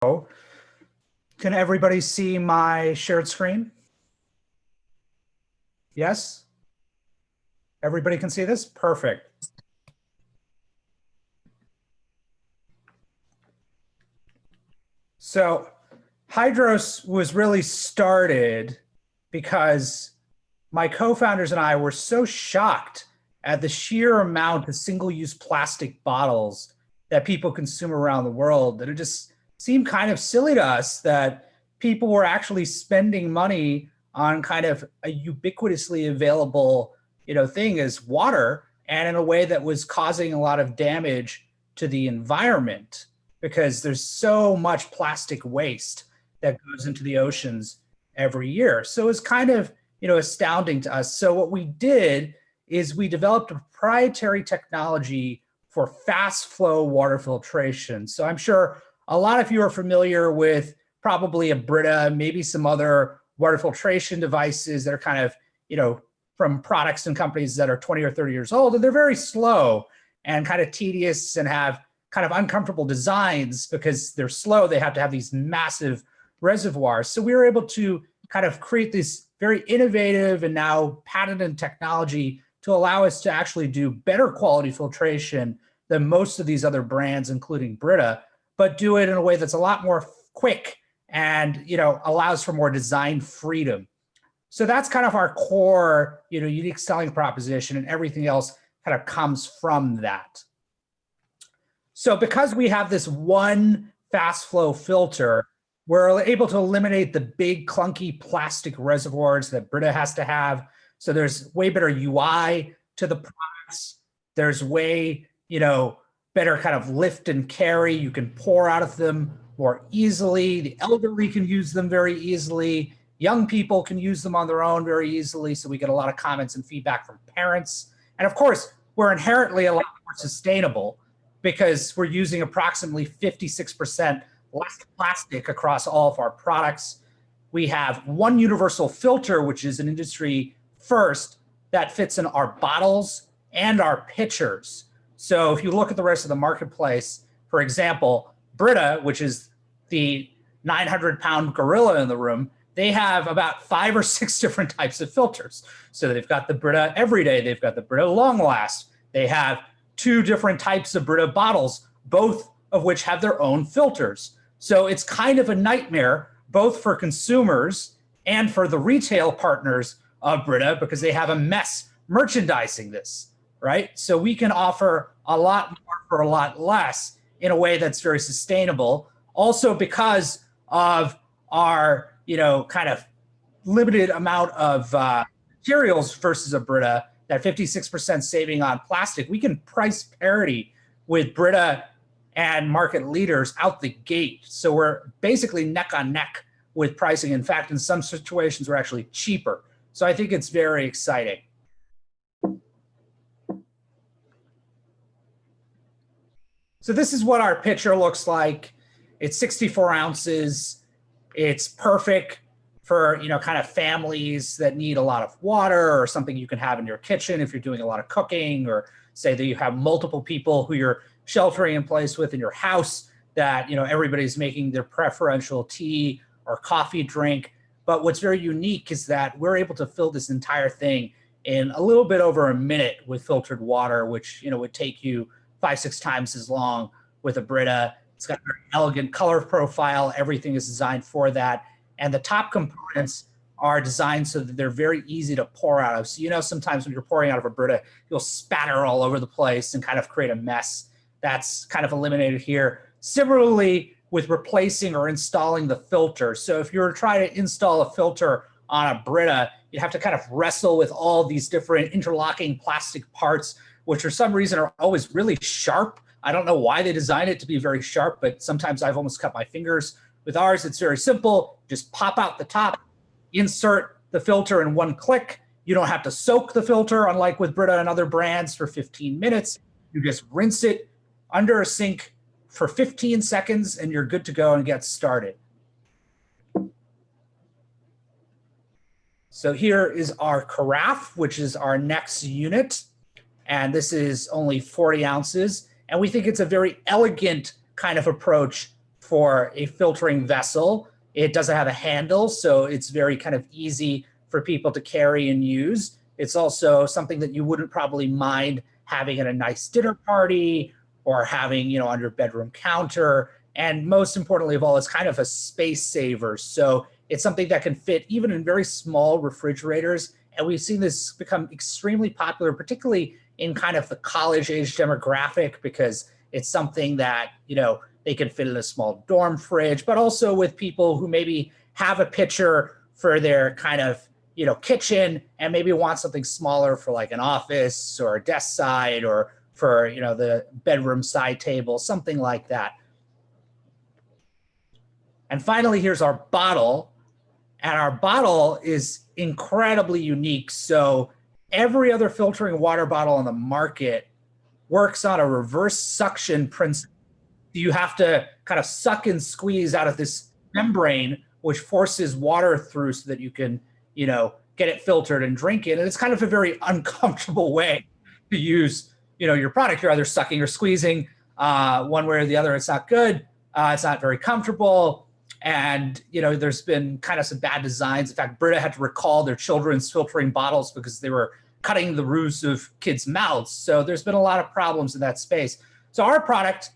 Can everybody see my shared screen? Yes? Everybody can see this? Perfect. So Hydros was really started because my co-founders and I were so shocked at the sheer amount of single-use plastic bottles that people consume around the world that it just seemed kind of silly to us that people were actually spending money on kind of a ubiquitously available, thing as water, and in a way that was causing a lot of damage to the environment because there's so much plastic waste that goes into the oceans every year. So it's kind of, astounding to us. So what we did is we developed a proprietary technology for fast flow water filtration. So I'm sure a lot of you are familiar with probably a Brita, maybe some other water filtration devices that are kind of, from products and companies that are 20 or 30 years old, and they're very slow and kind of tedious and have kind of uncomfortable designs because they're slow. They have to have these massive reservoirs. So we were able to kind of create this very innovative and now patented technology to allow us to actually do better quality filtration than most of these other brands, including Brita, but do it in a way that's a lot more quick and allows for more design freedom. So that's kind of our core, unique selling proposition, and everything else kind of comes from that. So because we have this one fast flow filter, we're able to eliminate the big clunky plastic reservoirs that Brita has to have. So there's way better UI to the products. There's way, better kind of lift and carry. You can pour out of them more easily. The elderly can use them very easily. Young people can use them on their own very easily. So we get a lot of comments and feedback from parents. And of course, we're inherently a lot more sustainable because we're using approximately 56% less plastic across all of our products. We have one universal filter, which is an industry first, that fits in our bottles and our pitchers. So if you look at the rest of the marketplace, for example, Brita, which is the 900-pound gorilla in the room, they have about 5 or 6 different types of filters. So they've got the Brita Everyday, they've got the Brita Long Last, they have 2 different types of Brita bottles, both of which have their own filters. So it's kind of a nightmare, both for consumers and for the retail partners of Brita, because they have a mess merchandising this, right? So we can offer a lot more for a lot less in a way that's very sustainable. Also because of our, kind of limited amount of materials versus a Brita, that 56% saving on plastic, we can price parity with Brita and market leaders out the gate. So we're basically neck on neck with pricing. In fact, in some situations, we're actually cheaper. So I think it's very exciting. So this is what our pitcher looks like. It's 64 ounces. It's perfect for, kind of families that need a lot of water, or something you can have in your kitchen if you're doing a lot of cooking, or say that you have multiple people who you're sheltering in place with in your house, that everybody's making their preferential tea or coffee drink. But what's very unique is that we're able to fill this entire thing in a little bit over a minute with filtered water, which would take you 5-6 times as long with a Brita. It's got a very elegant color profile. Everything is designed for that. And the top components are designed so that they're very easy to pour out of. So sometimes when you're pouring out of a Brita, you'll spatter all over the place and kind of create a mess. That's kind of eliminated here. Similarly, with replacing or installing the filter. So if you were trying to install a filter on a Brita, you'd have to kind of wrestle with all these different interlocking plastic parts, which for some reason are always really sharp. I don't know why they designed it to be very sharp, but sometimes I've almost cut my fingers. With ours, it's very simple. Just pop out the top, insert the filter in one click. You don't have to soak the filter, unlike with Brita and other brands, for 15 minutes. You just rinse it under a sink for 15 seconds, and you're good to go and get started. So here is our carafe, which is our next unit. And this is only 40 ounces. And we think it's a very elegant kind of approach for a filtering vessel. It doesn't have a handle, so it's very kind of easy for people to carry and use. It's also something that you wouldn't probably mind having at a nice dinner party or having, on your bedroom counter. And most importantly of all, it's kind of a space saver. So it's something that can fit even in very small refrigerators. And we've seen this become extremely popular, particularly in kind of the college age demographic, because it's something that, they can fit in a small dorm fridge, but also with people who maybe have a pitcher for their kind of, kitchen and maybe want something smaller for like an office or a desk side or for, the bedroom side table, something like that. And finally, here's our bottle. And our bottle is incredibly unique. So every other filtering water bottle on the market works on a reverse suction principle. You have to kind of suck and squeeze out of this membrane, which forces water through so that you can, get it filtered and drink it. And it's kind of a very uncomfortable way to use, your product. You're either sucking or squeezing one way or the other. It's not good. It's not very comfortable. And, there's been kind of some bad designs. In fact, Brita had to recall their children's filtering bottles because they were cutting the roofs of kids' mouths. So there's been a lot of problems in that space. So our product,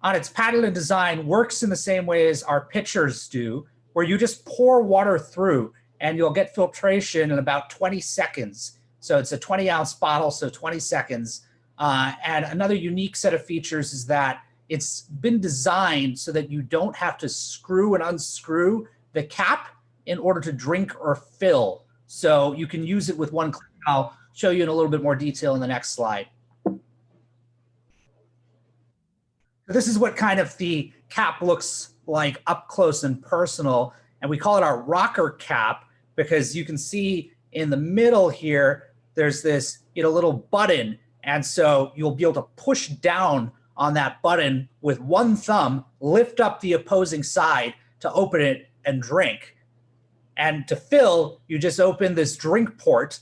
on its patented design, works in the same way as our pitchers do, where you just pour water through and you'll get filtration in about 20 seconds. So it's a 20-ounce bottle, so 20 seconds. And another unique set of features is that it's been designed so that you don't have to screw and unscrew the cap in order to drink or fill. So you can use it with one click. I'll show you in a little bit more detail in the next slide. This is what kind of the cap looks like up close and personal. And we call it our rocker cap because you can see in the middle here, there's this little button. And so you'll be able to push down on that button with one thumb, lift up the opposing side to open it and drink. And to fill, you just open this drink port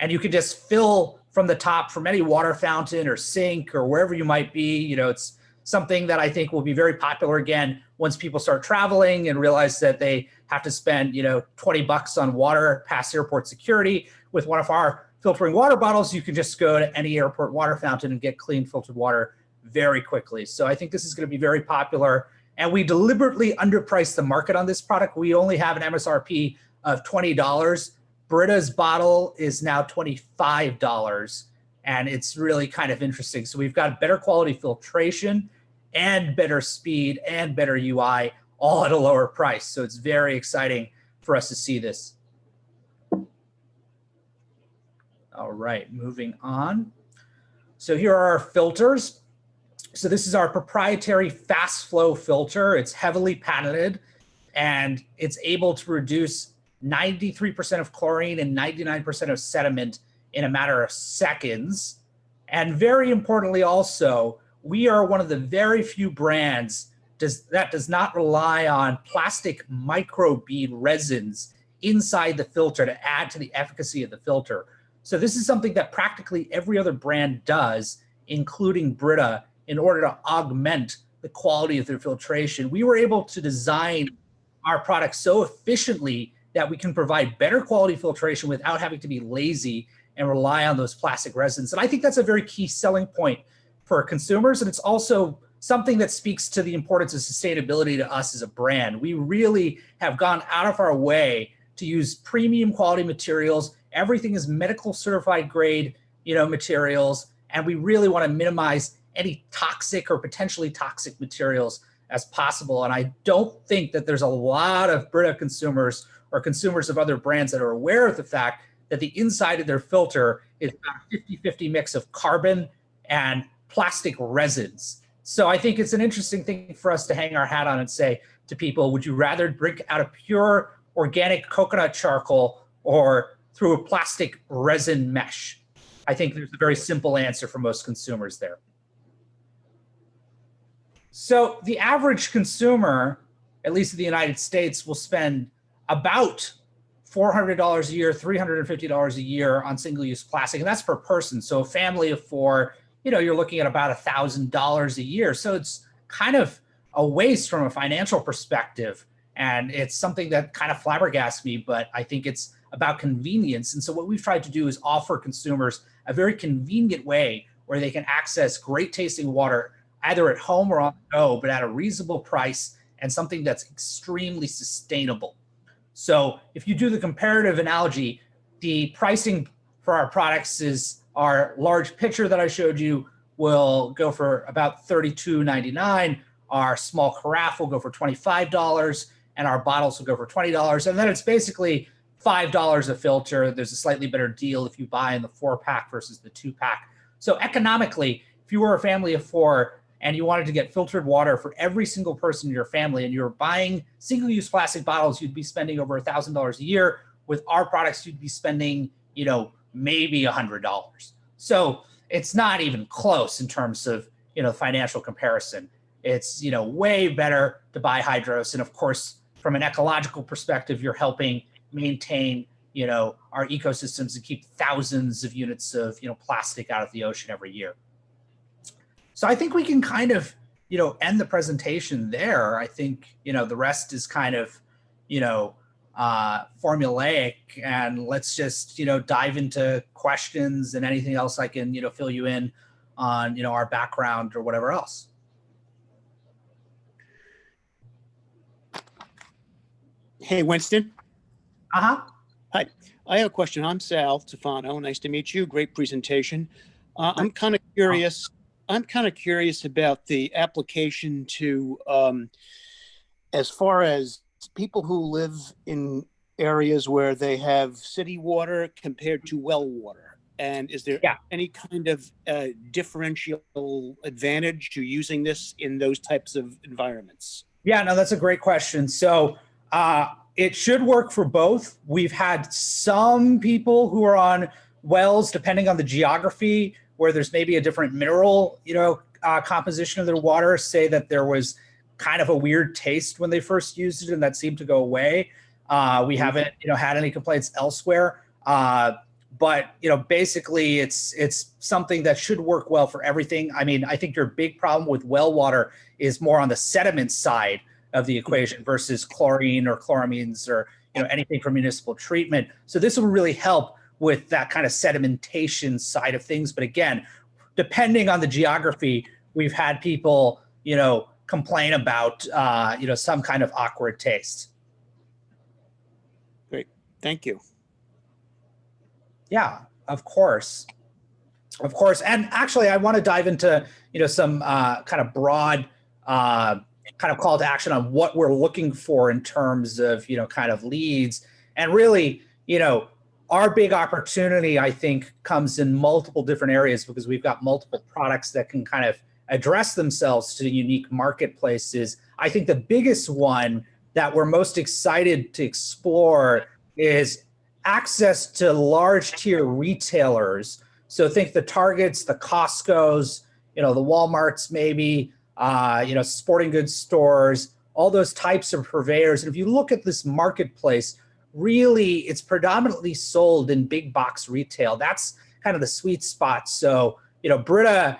and you can just fill from the top from any water fountain or sink or wherever you might be. It's something that I think will be very popular again once people start traveling and realize that they have to spend, $20 on water past airport security. With one of our filtering water bottles, you can just go to any airport water fountain and get clean filtered water very quickly. So I think this is going to be very popular. And we deliberately underpriced the market on this product. We only have an MSRP of $20. Brita's bottle is now $25. And it's really kind of interesting. So we've got better quality filtration and better speed and better UI, all at a lower price. So it's very exciting for us to see this. All right, moving on. So here are our filters. So this is our proprietary fast flow filter. It's heavily patented and it's able to reduce 93% of chlorine and 99% of sediment in a matter of seconds. And very importantly also, we are one of the very few brands that does not rely on plastic microbead resins inside the filter to add to the efficacy of the filter. So this is something that practically every other brand does, including Brita, in order to augment the quality of their filtration. We were able to design our product so efficiently that we can provide better quality filtration without having to be lazy and rely on those plastic resins. And I think that's a very key selling point for consumers. And it's also something that speaks to the importance of sustainability to us as a brand. We really have gone out of our way to use premium quality materials. Everything is medical certified grade, materials. And we really want to minimize any toxic or potentially toxic materials as possible. And I don't think that there's a lot of Brita consumers or consumers of other brands that are aware of the fact that the inside of their filter is about a 50-50 mix of carbon and plastic resins. So I think it's an interesting thing for us to hang our hat on and say to people, would you rather drink out of pure organic coconut charcoal or through a plastic resin mesh? I think there's a very simple answer for most consumers there. So the average consumer, at least in the United States, will spend about $400 a year, $350 a year on single-use plastic, and that's per person. So a family of four, you're looking at about $1,000 a year. So it's kind of a waste from a financial perspective. And it's something that kind of flabbergasts me, but I think it's about convenience. And so what we've tried to do is offer consumers a very convenient way where they can access great tasting water either at home or on the go, but at a reasonable price and something that's extremely sustainable. So if you do the comparative analogy, the pricing for our products is our large pitcher that I showed you will go for about $32.99. Our small carafe will go for $25, and our bottles will go for $20. And then it's basically $5 a filter. There's a slightly better deal if you buy in the 4-pack versus the 2-pack. So economically, if you were a family of 4 and you wanted to get filtered water for every single person in your family and you're buying single-use plastic bottles, you'd be spending over $1,000 a year. With our products, you'd be spending, maybe $100. So it's not even close in terms of, financial comparison. It's, way better to buy Hydros. And of course, from an ecological perspective, you're helping maintain, our ecosystems and keep thousands of units of, plastic out of the ocean every year. So I think we can kind of, end the presentation there. I think, the rest is kind of, formulaic, and let's just, dive into questions and anything else I can, fill you in on, our background or whatever else. Hey, Winston. Uh-huh. Hi, I have a question. I'm Sal Tufano. Nice to meet you. Great presentation. I'm kind of curious. About the application to, as far as people who live in areas where they have city water compared to well water. And is there any kind of differential advantage to using this in those types of environments? Yeah, no, that's a great question. So it should work for both. We've had some people who are on wells, depending on the geography, where there's maybe a different mineral, composition of their water, say that there was kind of a weird taste when they first used it, and that seemed to go away. We haven't, had any complaints elsewhere. But basically, it's something that should work well for everything. I mean, I think your big problem with well water is more on the sediment side of the equation versus chlorine or chloramines or anything from municipal treatment. So this will really help with that kind of sedimentation side of things. But again, depending on the geography, we've had people, complain about, some kind of awkward taste. Great. Thank you. Yeah, of course. Of course. And actually, I want to dive into, some kind of broad kind of call to action on what we're looking for in terms of, kind of leads. And really, our big opportunity, I think, comes in multiple different areas because we've got multiple products that can kind of address themselves to unique marketplaces. I think the biggest one that we're most excited to explore is access to large tier retailers. So think the Targets, the Costcos, the Walmarts, maybe, sporting goods stores, all those types of purveyors. And if you look at this marketplace, really, it's predominantly sold in big box retail. That's kind of the sweet spot. So, Brita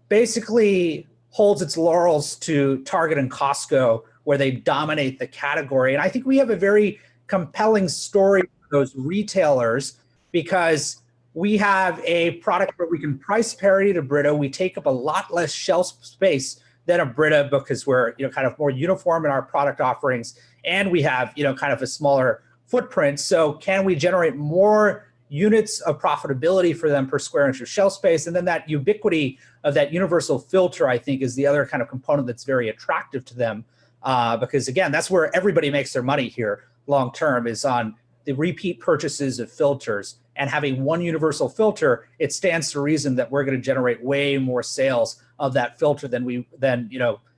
basically holds its laurels to Target and Costco, where they dominate the category. And I think we have a very compelling story for those retailers because we have a product where we can price parity to Brita. We take up a lot less shelf space than a Brita because we're, kind of more uniform in our product offerings. And we have, kind of a smaller footprint. So can we generate more units of profitability for them per square inch of shelf space? And then that ubiquity of that universal filter, I think, is the other kind of component that's very attractive to them. Because again, that's where everybody makes their money here long term, is on the repeat purchases of filters. And having one universal filter, it stands to reason that we're going to generate way more sales of that filter than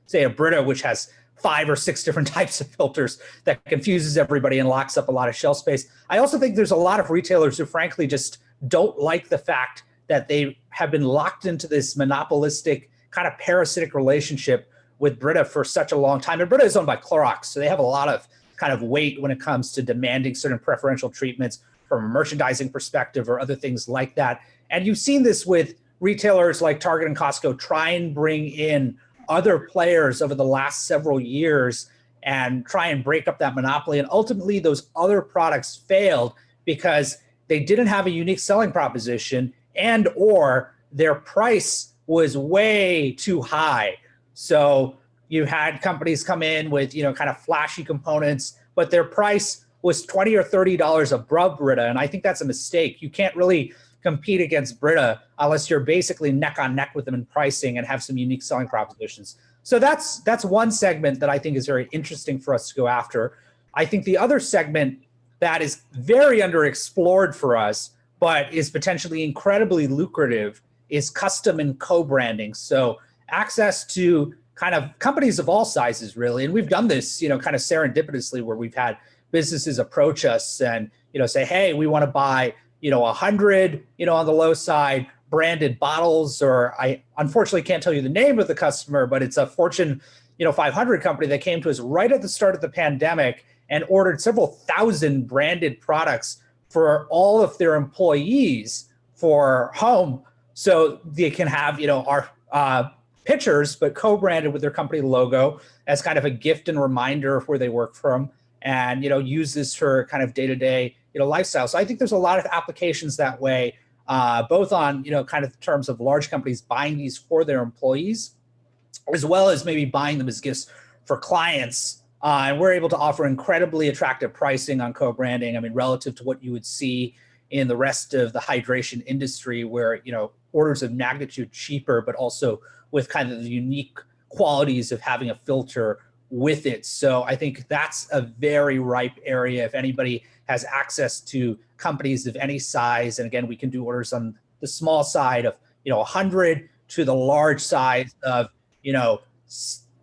say a Brita, which has 5 or 6 different types of filters that confuses everybody and locks up a lot of shelf space. I also think there's a lot of retailers who frankly just don't like the fact that they have been locked into this monopolistic kind of parasitic relationship with Brita for such a long time. And Brita is owned by Clorox, so they have a lot of kind of weight when it comes to demanding certain preferential treatments from a merchandising perspective or other things like that. And you've seen this with retailers like Target and Costco try and bring in other players over the last several years and try and break up that monopoly. And ultimately, those other products failed because they didn't have a unique selling proposition, and or their price was way too high. So you had companies come in with, kind of flashy components, but their price was $20 or $30 above Brita. And I think that's a mistake. You can't really compete against Brita unless you're basically neck on neck with them in pricing and have some unique selling propositions. So that's one segment that I think is very interesting for us to go after. I think the other segment that is very underexplored for us, but is potentially incredibly lucrative, is custom and co-branding. So access to kind of companies of all sizes, really. And we've done this, kind of serendipitously, where we've had businesses approach us and, say, hey, we want to buy, 100, on the low side, branded bottles, or I unfortunately can't tell you the name of the customer, but it's a Fortune, 500 company that came to us right at the start of the pandemic and ordered several thousand branded products for all of their employees for home, so they can have, our pictures, but co-branded with their company logo as kind of a gift and reminder of where they work from, and, use this for kind of day-to-day, lifestyle. So I think there's a lot of applications that way, both on, kind of terms of large companies buying these for their employees, as well as maybe buying them as gifts for clients. And we're able to offer incredibly attractive pricing on co-branding. I mean, relative to what you would see in the rest of the hydration industry, where, orders of magnitude cheaper, but also with kind of the unique qualities of having a filter with it. So I think that's a very ripe area if anybody has access to companies of any size. And again, we can do orders on the small side of, 100 to the large size of,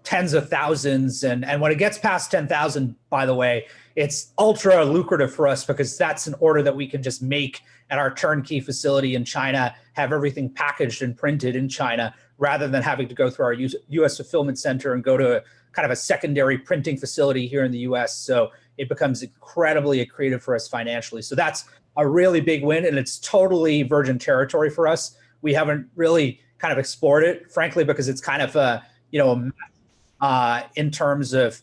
tens of thousands. And when it gets past 10,000, by the way, it's ultra lucrative for us, because that's an order that we can just make at our turnkey facility in China, have everything packaged and printed in China, rather than having to go through our US fulfillment center and go to kind of a secondary printing facility here in the US. So it becomes incredibly accretive for us financially. So that's a really big win, and it's totally virgin territory for us. We haven't really kind of explored it, frankly, because it's kind of a, in terms of,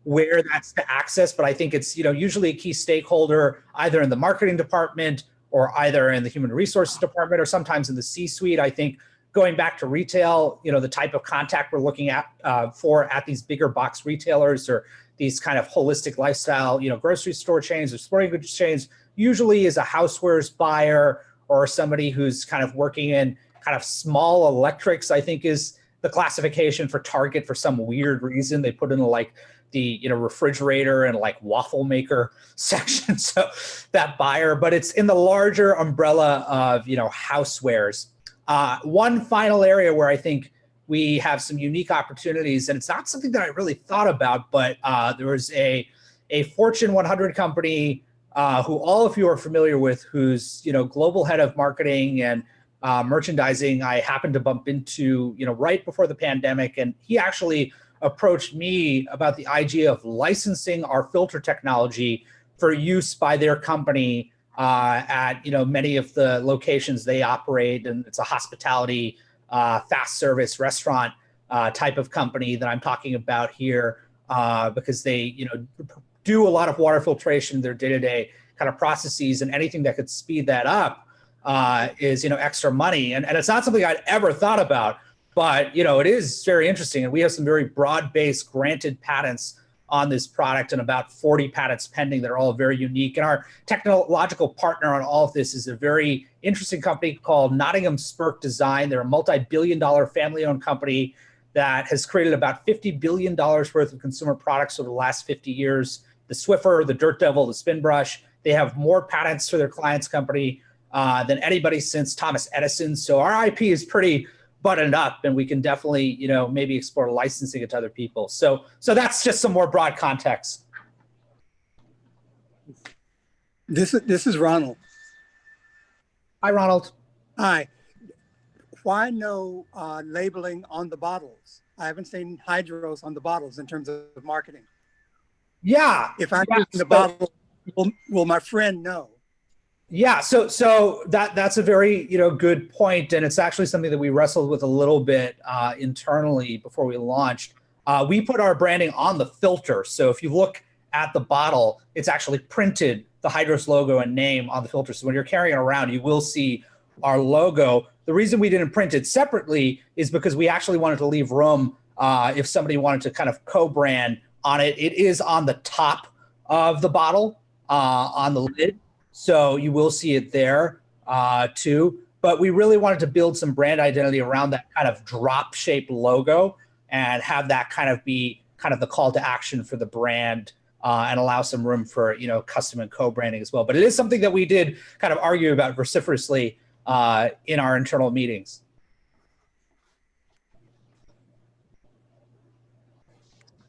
where that's to access. But I think it's, usually a key stakeholder either in the marketing department or either in the human resources department, or sometimes in the C-suite. I think going back to retail, the type of contact we're looking at at these bigger box retailers, or these kind of holistic lifestyle, grocery store chains or sporting goods chains, usually is a housewares buyer or somebody who's kind of working in kind of small electrics, I think is the classification for Target. For some weird reason, they put in like the, refrigerator and like waffle maker section. So that buyer, but it's in the larger umbrella of, housewares. One final area where I think we have some unique opportunities, and it's not something that I really thought about, but there was a Fortune 100 company who all of you are familiar with, who's, global head of marketing and merchandising. I happened to bump into, right before the pandemic, and he actually approached me about the idea of licensing our filter technology for use by their company at, many of the locations they operate. And it's a hospitality, fast service restaurant type of company that I'm talking about here, because they, do a lot of water filtration in their day-to-day kind of processes, and anything that could speed that up is, extra money. And it's not something I'd ever thought about, but, it is very interesting. And we have some very broad-based granted patents on this product, and about 40 patents pending that are all very unique. And our technological partner on all of this is a very interesting company called Nottingham Spurk Design. They're a multi-billion-dollar family-owned company that has created about $50 billion worth of consumer products over the last 50 years. The Swiffer, the Dirt Devil, the Spin Brush. They have more patents for their client's company than anybody since Thomas Edison. So our IP is pretty buttoned up, and we can definitely, maybe explore licensing it to other people. So that's just some more broad context. This is Ronald. Hi, Ronald. Hi. Why no labeling on the bottles? I haven't seen Hydros on the bottles in terms of marketing. Yeah. If I'm using the bottle, will my friend know? Yeah, so that's a very good point, and it's actually something that we wrestled with a little bit internally before we launched. We put our branding on the filter, so if you look at the bottle, it's actually printed the Hydros logo and name on the filter. So when you're carrying it around, you will see our logo. The reason we didn't print it separately is because we actually wanted to leave room if somebody wanted to kind of co-brand on it. It is on the top of the bottle on the lid. So you will see it there too. But we really wanted to build some brand identity around that kind of drop shaped logo and have that kind of be kind of the call to action for the brand and allow some room for, custom and co-branding as well. But it is something that we did kind of argue about vociferously in our internal meetings.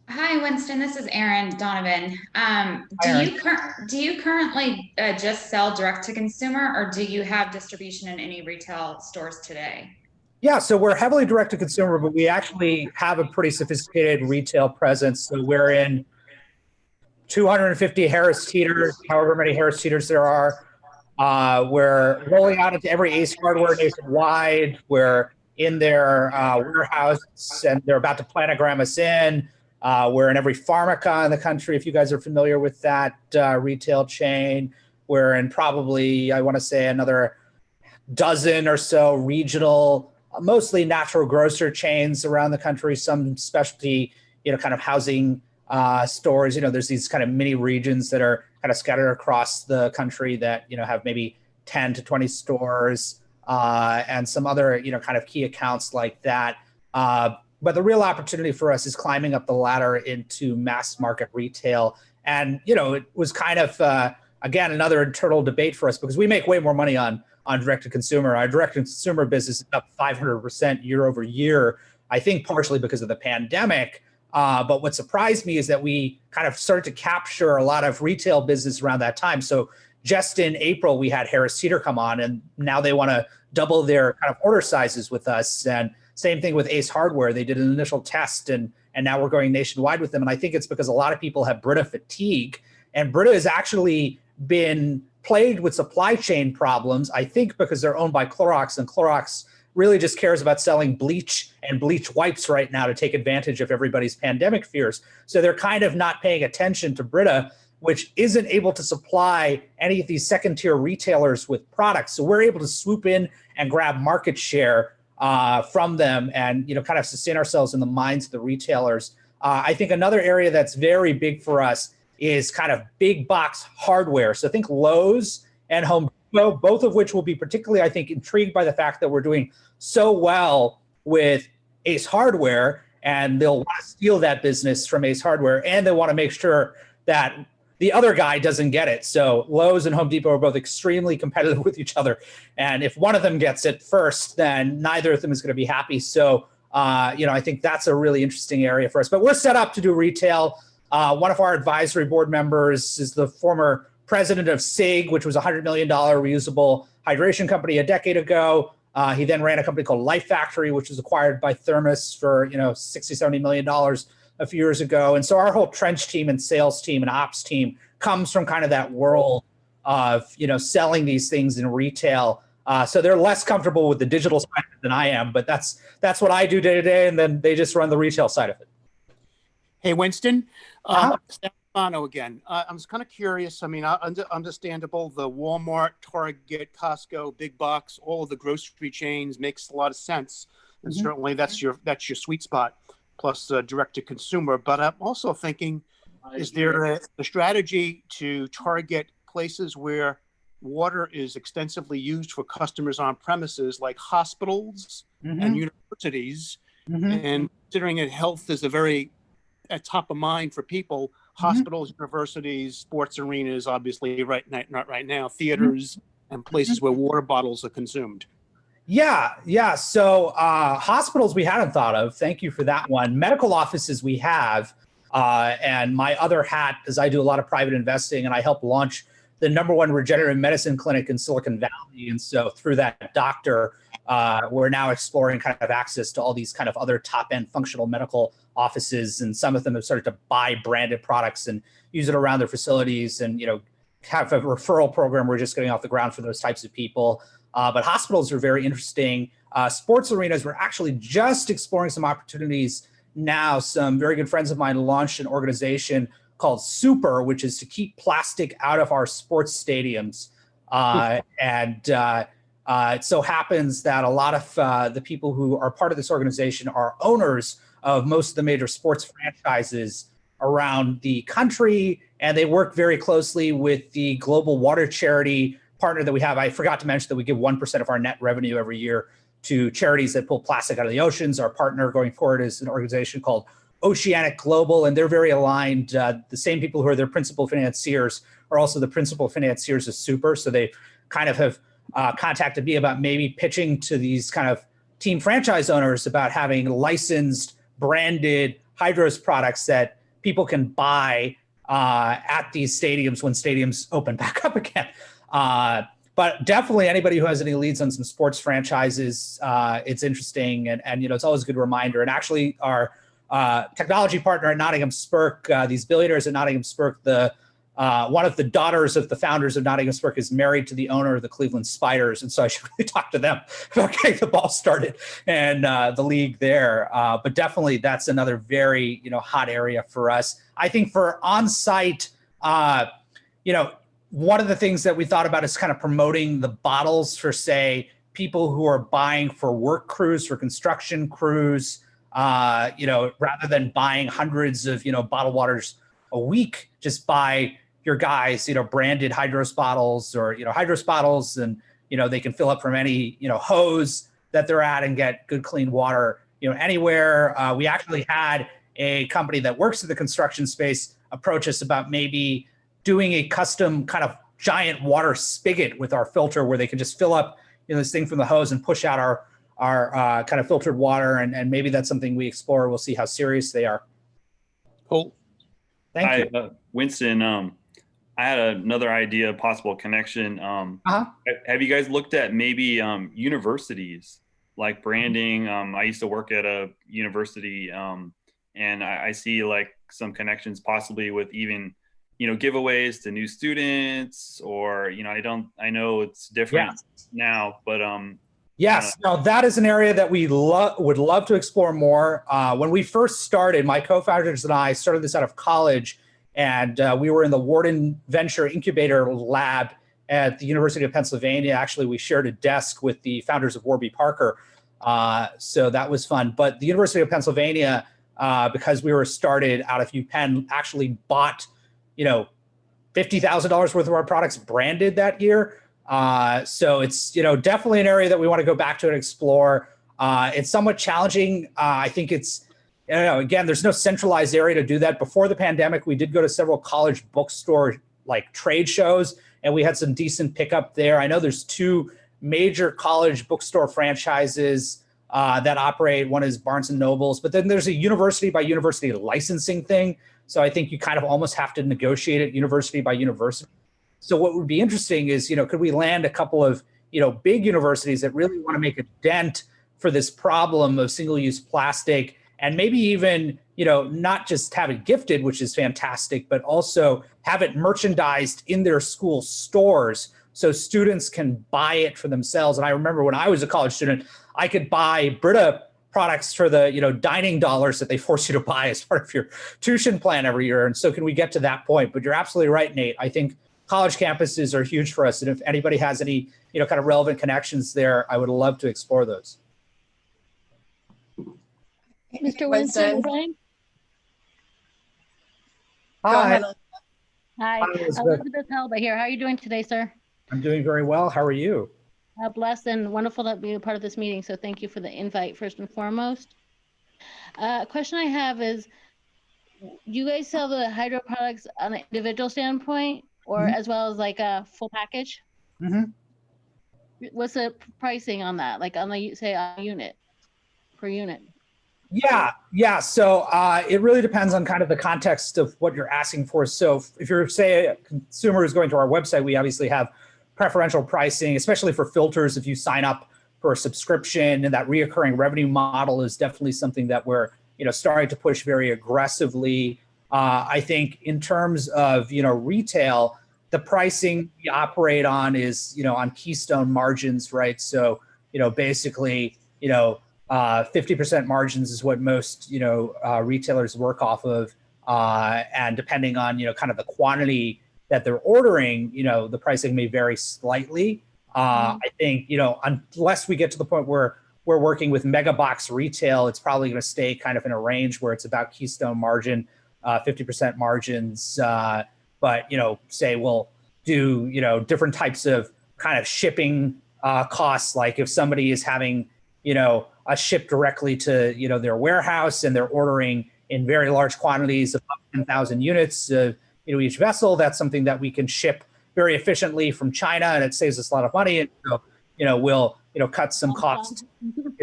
Hi, Winston. This is Erin Donovan. Do you currently just sell direct to consumer, or do you have distribution in any retail stores today? Yeah, so we're heavily direct to consumer, but we actually have a pretty sophisticated retail presence. So we're in 250 Harris Teeters, however many Harris Teeters there are. We're rolling out into every Ace Hardware nationwide. We're in their warehouse, and they're about to planogram us in. We're in every Pharmaca in the country, if you guys are familiar with that retail chain. We're in probably, I want to say, another dozen or so regional, mostly natural grocer chains around the country, some specialty, kind of housing stores. There's these kind of mini regions that are kind of scattered across the country that, have maybe 10 to 20 stores and some other, kind of key accounts like that. But the real opportunity for us is climbing up the ladder into mass market retail. And, it was kind of, again, another internal debate for us because we make way more money on direct to consumer. Our direct to consumer business is up 500% year over year, I think partially because of the pandemic. But what surprised me is that we kind of started to capture a lot of retail business around that time. So just in April, we had Harris Teeter come on, and now they want to double their kind of order sizes with us. And same thing with Ace Hardware. They did an initial test, and now we're going nationwide with them. And I think it's because a lot of people have Brita fatigue, and Brita has actually been plagued with supply chain problems, I think because they're owned by Clorox, and Clorox really just cares about selling bleach and bleach wipes right now to take advantage of everybody's pandemic fears. So they're kind of not paying attention to Brita, which isn't able to supply any of these second-tier retailers with products. So we're able to swoop in and grab market share from them and, kind of sustain ourselves in the minds of the retailers. I think another area that's very big for us is kind of big box hardware. So think Lowe's and Home Depot, both of which will be particularly, I think, intrigued by the fact that we're doing so well with Ace Hardware, and they'll want to steal that business from Ace Hardware, and they want to make sure that the other guy doesn't get it. So Lowe's and Home Depot are both extremely competitive with each other. And if one of them gets it first, then neither of them is going to be happy. So, I think that's a really interesting area for us. But we're set up to do retail. One of our advisory board members is the former president of SIG, which was a $100 million reusable hydration company a decade ago. He then ran a company called Life Factory, which was acquired by Thermos for, $60-70 million a few years ago. And so our whole trench team and sales team and ops team comes from kind of that world of, selling these things in retail. So they're less comfortable with the digital side of it than I am, but that's what I do day to day. And then they just run the retail side of it. Hey, Winston, Stefano again. I was kind of curious. I mean, understandable. The Walmart, Target, Costco, big box, all of the grocery chains makes a lot of sense, and certainly that's your sweet spot. Plus direct to consumer. But I'm also thinking, is there a strategy to target places where water is extensively used for customers on premises, like hospitals and universities, and considering that health is at top of mind for people, hospitals, universities, sports arenas, obviously not right now, theaters and places where water bottles are consumed. Yeah. So hospitals we hadn't thought of. Thank you for that one. Medical offices we have. And my other hat is I do a lot of private investing, and I help launch the #1 regenerative medicine clinic in Silicon Valley. And so through that doctor, we're now exploring kind of access to all these kind of other top-end functional medical offices. And some of them have started to buy branded products and use it around their facilities and, have a referral program we're just getting off the ground for those types of people. But hospitals are very interesting. Sports arenas, we're actually just exploring some opportunities now. Some very good friends of mine launched an organization called Super, which is to keep plastic out of our sports stadiums. It so happens that a lot of the people who are part of this organization are owners of most of the major sports franchises around the country, and they work very closely with the global water charity partner that we have. I forgot to mention that we give 1% of our net revenue every year to charities that pull plastic out of the oceans. Our partner going forward is an organization called Oceanic Global, and they're very aligned. The same people who are their principal financiers are also the principal financiers of Super. So they kind of have contacted me about maybe pitching to these kind of team franchise owners about having licensed, branded Hydros products that people can buy at these stadiums when stadiums open back up again. But definitely anybody who has any leads on some sports franchises, it's interesting. And it's always a good reminder. And actually our technology partner at Nottingham Spurk, these billionaires at Nottingham Spurk, one of the daughters of the founders of Nottingham Spurk is married to the owner of the Cleveland Spiders. And so I should really talk to them about getting the ball started and the league there. But definitely that's another very, hot area for us. I think for on-site, one of the things that we thought about is kind of promoting the bottles for, say, people who are buying for work crews, for construction crews, rather than buying hundreds of, bottled waters a week, just buy your guys, branded Hydros bottles or, Hydros bottles, and, they can fill up from any, hose that they're at and get good, clean water, anywhere. We actually had a company that works in the construction space approach us about maybe doing a custom kind of giant water spigot with our filter where they can just fill up, this thing from the hose and push out our kind of filtered water. And maybe that's something we explore. We'll see how serious they are. Cool. Thank you. Winston, I had another idea, possible connection. Have you guys looked at maybe universities like branding? I used to work at a university and I see like some connections possibly with even, giveaways to new students or, I know it's different now, but yes, no, that is an area that we would love to explore more. When we first started, my co-founders and I started this out of college, and we were in the Wharton Venture Incubator Lab at the University of Pennsylvania. Actually, we shared a desk with the founders of Warby Parker, so that was fun. But the University of Pennsylvania, because we were started out of UPenn, actually bought, $50,000 worth of our products branded that year. So it's, definitely an area that we want to go back to and explore. It's somewhat challenging. I think it's, again, there's no centralized area to do that. Before the pandemic, we did go to several college bookstore like trade shows, and we had some decent pickup there. I know there's two major college bookstore franchises that operate. One is Barnes and Nobles, but then there's a university by university licensing thing. So I think you kind of almost have to negotiate it university by university. So what would be interesting is, could we land a couple of, big universities that really want to make a dent for this problem of single-use plastic, and maybe even, not just have it gifted, which is fantastic, but also have it merchandised in their school stores so students can buy it for themselves. And I remember when I was a college student, I could buy Brita products for the, dining dollars that they force you to buy as part of your tuition plan every year. And so can we get to that point? But you're absolutely right, Nate. I think college campuses are huge for us. And if anybody has any, kind of relevant connections there, I would love to explore those. Mr. Winston. Hi. Go ahead. Hi, Elizabeth. Elizabeth Helba here. How are you doing today, sir? I'm doing very well. How are you? Blessed and wonderful to be a part of this meeting. So thank you for the invite, first and foremost. Question I have is, you guys sell the Hydro products on an individual standpoint or as well as like a full package? What's the pricing on that? Like on the, say, a unit, per unit? Yeah. So it really depends on kind of the context of what you're asking for. So if you're, say, a consumer who's going to our website, we obviously have preferential pricing, especially for filters. If you sign up for a subscription, and that reoccurring revenue model is definitely something that we're, starting to push very aggressively. I think in terms of, retail, the pricing we operate on is, on Keystone margins, right? So, basically, 50% margins is what most, retailers work off of. And depending on, kind of the quantity that they're ordering, the pricing may vary slightly. I think, unless we get to the point where we're working with mega box retail, it's probably going to stay kind of in a range where it's about Keystone margin, 50% margins. But, say we'll do, different types of kind of shipping costs. Like if somebody is having, a ship directly to, their warehouse and they're ordering in very large quantities of 10,000 units, each vessel, that's something that we can ship very efficiently from China, and it saves us a lot of money. And so, we'll, cut some costs,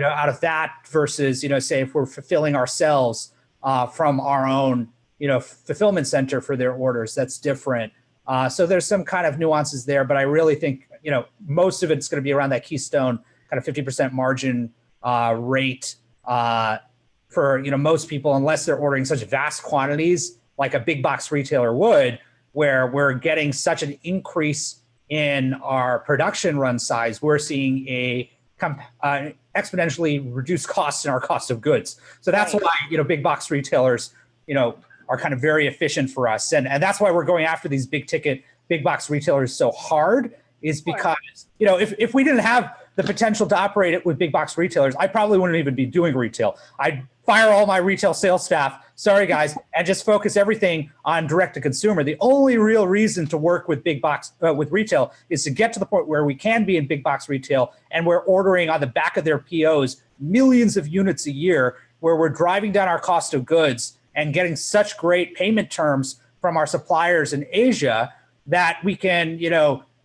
out of that versus, say if we're fulfilling ourselves from our own, fulfillment center for their orders, that's different. So there's some kind of nuances there, but I really think, most of it's going to be around that Keystone kind of 50% margin rate for, most people, unless they're ordering such vast quantities like a big box retailer would, where we're getting such an increase in our production run size, we're seeing a exponentially reduced costs in our cost of goods. So that's why, big box retailers, are kind of very efficient for us. And that's why we're going after these big ticket, big box retailers so hard, is because, if we didn't have the potential to operate it with big box retailers, I probably wouldn't even be doing retail. I'd fire all my retail sales staff, sorry guys, and just focus everything on direct to consumer. The only real reason to work with big box, with retail, is to get to the point where we can be in big box retail and we're ordering on the back of their POs millions of units a year, where we're driving down our cost of goods and getting such great payment terms from our suppliers in Asia that we can,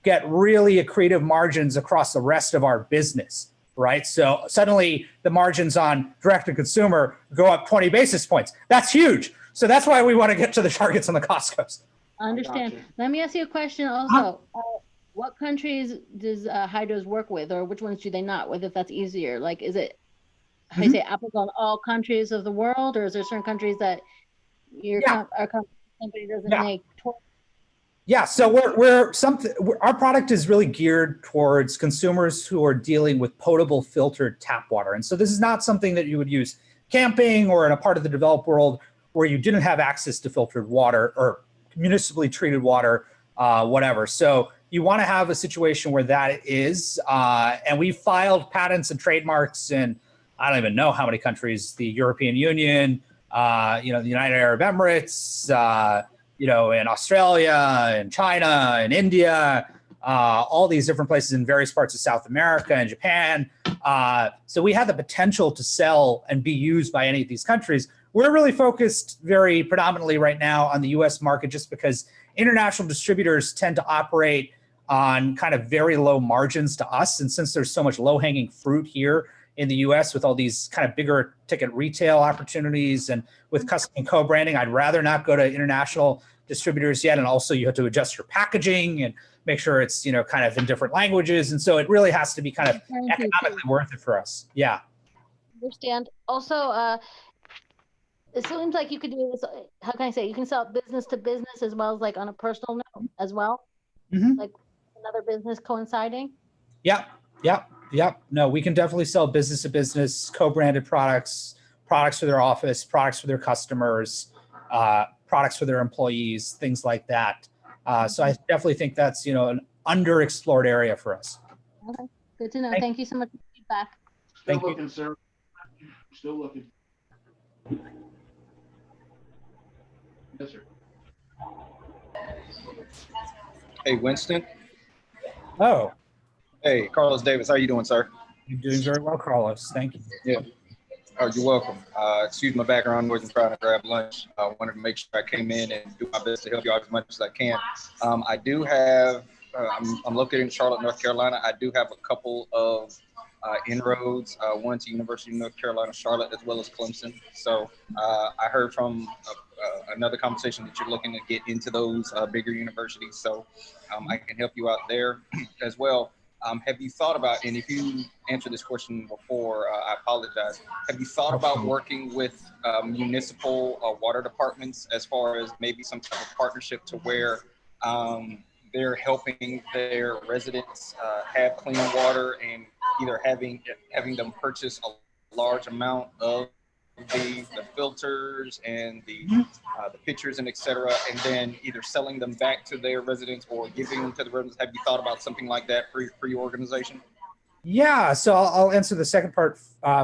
get really accretive margins across the rest of our business, right? So suddenly the margins on direct to consumer go up 20 basis points. That's huge. So that's why we want to get to the Targets and the Costcos. I understand. Let me ask you a question also. What countries does Hydros work with, or which ones do they not, whether that's easier? Like, is it, how you say, applicable in all countries of the world, or is there certain countries that our company doesn't make? Yeah, so our product is really geared towards consumers who are dealing with potable filtered tap water. And so this is not something that you would use camping or in a part of the developed world where you didn't have access to filtered water or municipally treated water, whatever. So you want to have a situation where that is, and we filed patents and trademarks in, I don't even know how many countries, the European Union, the United Arab Emirates, in Australia and China and India, all these different places in various parts of South America and Japan. So we have the potential to sell and be used by any of these countries. We're really focused very predominantly right now on the US market, just because international distributors tend to operate on kind of very low margins to us. And since there's so much low-hanging fruit here in the US with all these kind of bigger ticket retail opportunities and with custom and co-branding, I'd rather not go to international distributors yet. And also you have to adjust your packaging and make sure it's, kind of in different languages. And so it really has to be kind of economically worth it for us. Yeah. Understand. Also, it seems like you could do this, how can I say, you can sell business to business as well as like on a personal note as well. Like another business coinciding. Yep. No, we can definitely sell business to business, co-branded products for their office, products for their customers, products for their employees, things like that. So I definitely think that's, an underexplored area for us. Okay, good to know. Thank you so much for the feedback. Still looking, sir. Still looking. Yes, sir. Hey, Winston. Oh. Hey, Carlos Davis. How you doing, sir? You're doing very well, Carlos. Thank you. Yeah. Oh, you're welcome. Excuse my background noise. I'm trying to grab lunch. I wanted to make sure I came in and do my best to help you out as much as I can. I do have, I'm located in Charlotte, North Carolina. I do have a couple of inroads, one to University of North Carolina, Charlotte, as well as Clemson. So I heard from another conversation that you're looking to get into those bigger universities. So I can help you out there as well. Have you thought about, and if you answered this question before, I apologize. Have you thought about working with municipal water departments as far as maybe some type of partnership to where they're helping their residents have cleaner water, and either having them purchase a large amount of the filters and the pitchers and et cetera, and then either selling them back to their residents or giving them to the residents. Have you thought about something like that for your organization? Yeah, so I'll answer the second part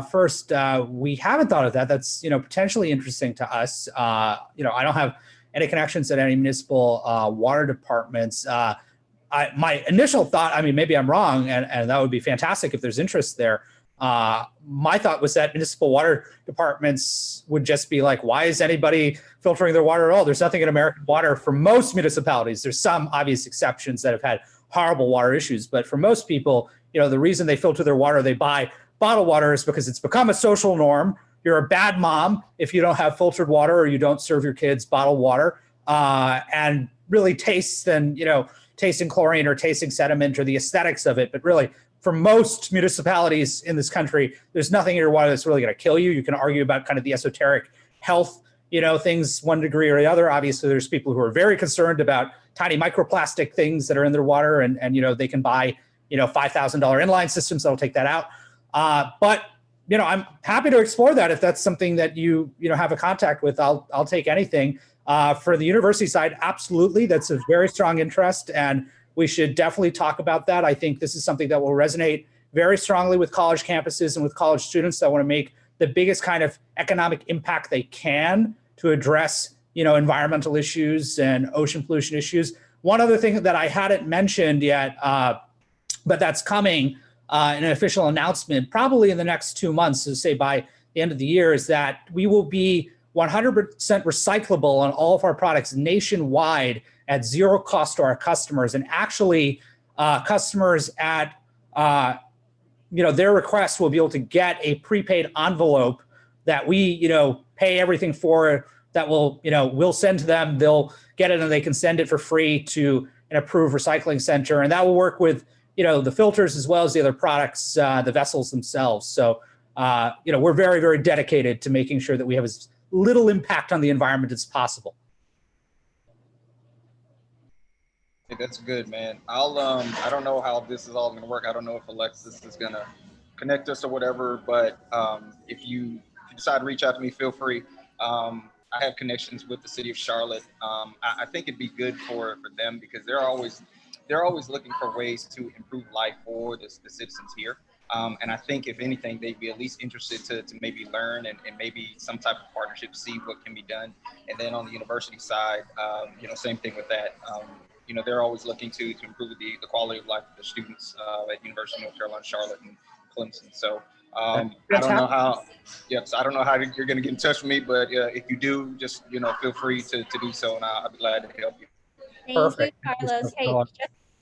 first. We haven't thought of that. That's potentially interesting to us. I don't have any connections at any municipal water departments. My initial thought, I mean, maybe I'm wrong, and that would be fantastic if there's interest there. My thought was that municipal water departments would just be like, why is anybody filtering their water at all? There's nothing in American water for most municipalities. There's some obvious exceptions that have had horrible water issues, but for most people, the reason they filter their water, they buy bottled water, is because it's become a social norm. You're a bad mom if you don't have filtered water or you don't serve your kids bottled water, and really tasting chlorine or tasting sediment or the aesthetics of it. But really, for most municipalities in this country, there's nothing in your water that's really going to kill you. You can argue about kind of the esoteric health, things one degree or the other. Obviously, there's people who are very concerned about tiny microplastic things that are in their water, and they can buy $5,000 inline systems that'll take that out. But I'm happy to explore that if that's something that you have a contact with. I'll take anything. For the university side, absolutely, that's a very strong interest, and we should definitely talk about that. I think this is something that will resonate very strongly with college campuses and with college students that want to make the biggest kind of economic impact they can to address, environmental issues and ocean pollution issues. One other thing that I hadn't mentioned yet, but that's coming in an official announcement, probably in the next 2 months, so say by the end of the year, is that we will be 100% recyclable on all of our products nationwide at zero cost to our customers. And actually, customers at their request will be able to get a prepaid envelope that we pay everything for, that we'll send to them. They'll get it and they can send it for free to an approved recycling center, and that will work with the filters as well as the other products, the vessels themselves. So we're very, very dedicated to making sure that we have as little impact on the environment as possible. Hey, that's good, man. I don't know how this is all going to work. I don't know if Alexis is going to connect us or whatever, but if you decide to reach out to me, feel free. I have connections with the city of Charlotte. I think it'd be good for them because they're always looking for ways to improve life for the citizens here. And I think if anything, they'd be at least interested to maybe learn and maybe some type of partnership, see what can be done. And then on the university side, same thing with that. They're always looking to improve the quality of life of the students at University of North Carolina, Charlotte and Clemson. So I don't know how you're going to get in touch with me, but if you do, just, feel free to do so, and I'll be glad to help you. Thank you, Carlos. Hey,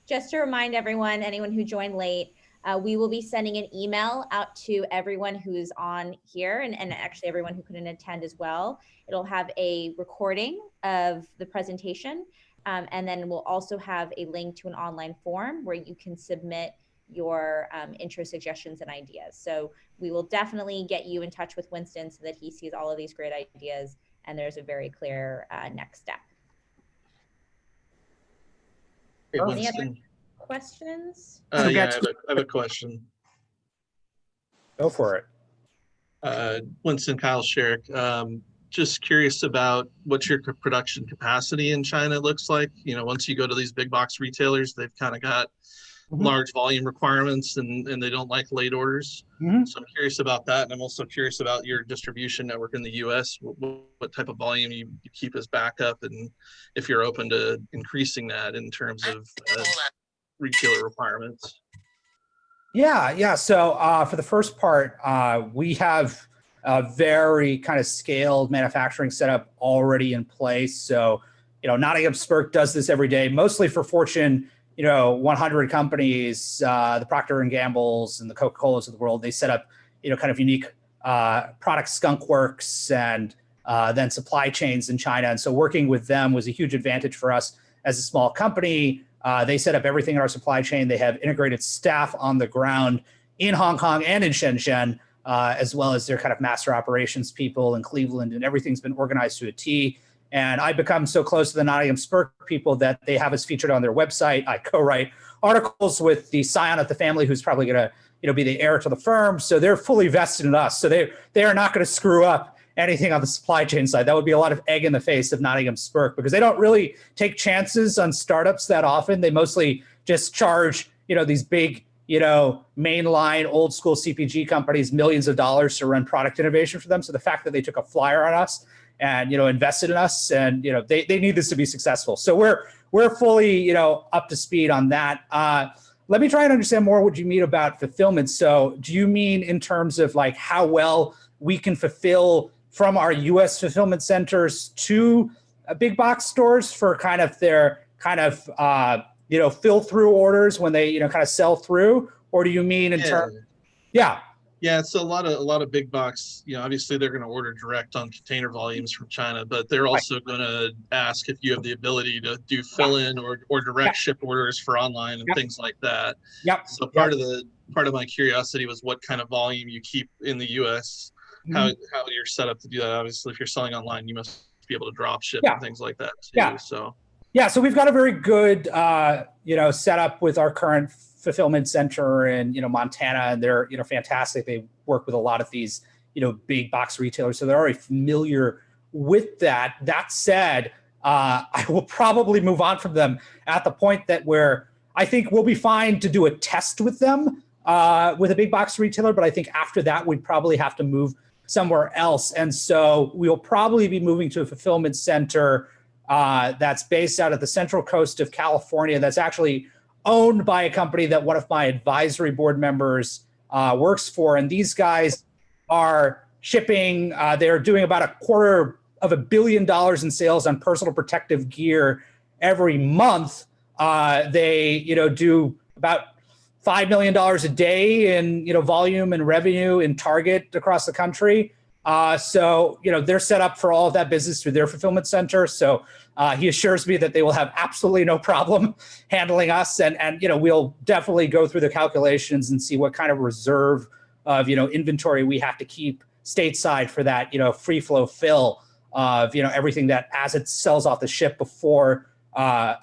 just to remind everyone, anyone who joined late, we will be sending an email out to everyone who's on here and actually everyone who couldn't attend as well. It'll have a recording of the presentation, and then we'll also have a link to an online form where you can submit your intro suggestions and ideas. So we will definitely get you in touch with Winston so that he sees all of these great ideas and there's a very clear next step. Hey, any other questions? Yeah, I have a question. Go for it. Winston, Kyle Sherrick. Just curious about what your production capacity in China looks like. Once you go to these big box retailers, they've kind of got large volume requirements and they don't like late orders. So I'm curious about that. And I'm also curious about your distribution network in the US, what type of volume you keep as backup, and if you're open to increasing that in terms of retailer requirements. Yeah. So for the first part, we have a very kind of scaled manufacturing setup already in place. So, Nottingham Spirk does this every day, mostly for Fortune 100 companies, the Procter and Gamble's and the Coca-Colas of the world. They set up, kind of unique product skunk works and then supply chains in China. And so working with them was a huge advantage for us as a small company. They set up everything in our supply chain. They have integrated staff on the ground in Hong Kong and in Shenzhen, as well as their kind of master operations people in Cleveland, and everything's been organized to a T. And I become so close to the Nottingham Spurk people that they have us featured on their website. I co-write articles with the scion of the family, who's probably going to be the heir to the firm. So they're fully vested in us. So they are not going to screw up anything on the supply chain side. That would be a lot of egg in the face of Nottingham Spurk, because they don't really take chances on startups that often. They mostly just charge, these big, mainline old school CPG companies millions of dollars to run product innovation for them. So the fact that they took a flyer on us and, invested in us, and, they need this to be successful. So we're fully, up to speed on that. Let me try and understand more what you mean about fulfillment. So do you mean in terms of like how well we can fulfill from our US fulfillment centers to big box stores for kind of their fill through orders when they, kind of sell through? Or do you mean in terms? Yeah. Yeah, it's a lot of big box, obviously they're going to order direct on container volumes from China, but they're also going to ask if you have the ability to do fill-in or direct ship orders for online and things like that. Yep. So part of my curiosity was what kind of volume you keep in the US, how you're set up to do that. Obviously, if you're selling online, you must be able to drop ship and things like that too. So we've got a very good setup with our current fulfillment center in Montana, and they're fantastic. They work with a lot of these big box retailers, so they're already familiar with that. That said, I will probably move on from them at the point that where I think we'll be fine to do a test with them with a big box retailer, but I think after that we'd probably have to move somewhere else. And so we'll probably be moving to a fulfillment center that's based out of the central coast of California, that's actually owned by a company that one of my advisory board members works for. And these guys are shipping, they're doing about $250 million in sales on personal protective gear every month. They, do about $5 million a day in, volume and revenue in Target across the country. So, they're set up for all of that business through their fulfillment center. So he assures me that they will have absolutely no problem handling us. And we'll definitely go through the calculations and see what kind of reserve of, inventory we have to keep stateside for that, free flow fill of, everything that as it sells off the shelf before, the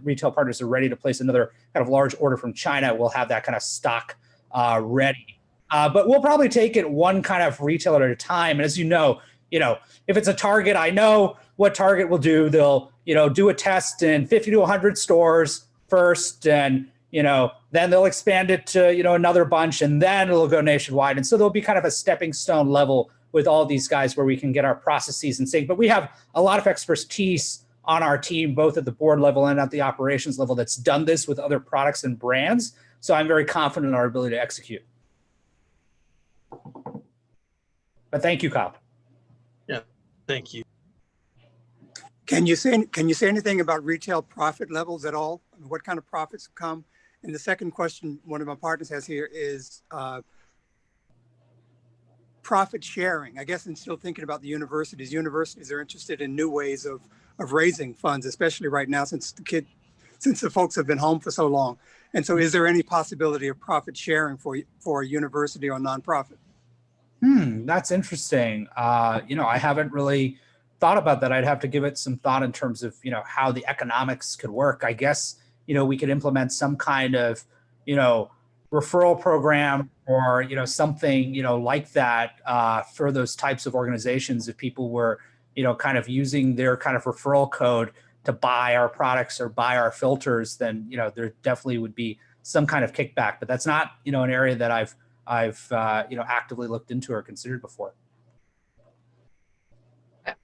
retail partners are ready to place another kind of large order from China, we'll have that kind of stock ready. But we'll probably take it one kind of retailer at a time. And as you know, if it's a Target, I know what Target will do. They'll, do a test in 50 to 100 stores first, and, then they'll expand it to, another bunch, and then it'll go nationwide. And so there'll be kind of a stepping stone level with all these guys where we can get our processes in sync. But we have a lot of expertise on our team, both at the board level and at the operations level, that's done this with other products and brands. So I'm very confident in our ability to execute. But thank you, Kyle. Yeah, thank you. Can you say anything about retail profit levels at all? What kind of profits come? And the second question one of my partners has here is profit sharing. I guess I'm still thinking about the universities. Universities are interested in new ways of raising funds, especially right now since the folks have been home for so long. And so is there any possibility of profit sharing for a university or nonprofit? That's interesting. I haven't really thought about that. I'd have to give it some thought in terms of, how the economics could work. I guess, we could implement some kind of, referral program or, something, like that for those types of organizations. If people were, kind of using their kind of referral code to buy our products or buy our filters, then, there definitely would be some kind of kickback. But that's not, an area that I've actively looked into or considered before.